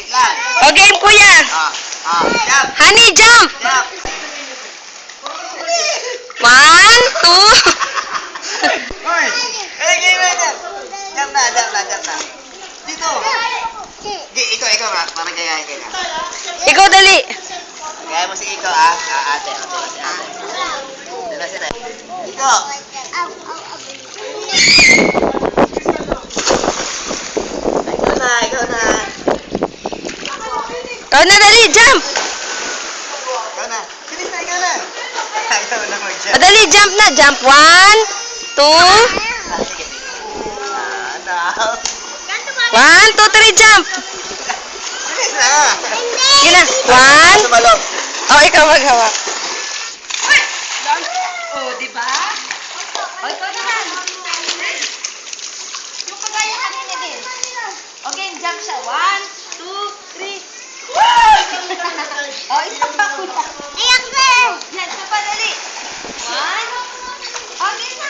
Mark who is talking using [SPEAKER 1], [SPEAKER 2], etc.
[SPEAKER 1] wait lang.
[SPEAKER 2] O, game, kuya.
[SPEAKER 1] Jump.
[SPEAKER 2] Honey, jump.
[SPEAKER 1] Jump.
[SPEAKER 2] 1, 2.
[SPEAKER 1] Uy! Game na, jump. Jump na. Dito. Ikaw nga. Parang gayahin ka na.
[SPEAKER 2] Ikaw, dali.
[SPEAKER 1] Gaya mo sige ikaw, ate. Diba sila? Ikaw. Ikaw na.
[SPEAKER 2] Ikaw na, dali, jump.
[SPEAKER 1] Ikaw na. Bilis na, ikaw na. Ikaw na mag-jump.
[SPEAKER 2] O, dali, jump na. Jump, 1, 2.
[SPEAKER 1] Sige. Now.
[SPEAKER 2] 1, 2, 3, jump.
[SPEAKER 1] Bilis na.
[SPEAKER 2] Sige na. 1.
[SPEAKER 1] Sumalong.
[SPEAKER 2] O, ikaw maghawak.
[SPEAKER 3] Oh, di ba? O, ikaw naman. Yung kagaya kanina din. Okay, jump siya. 1, 2, 3. O, isa pa kuya. Ayak na! Yan, isa pa dali. 1. Okay na.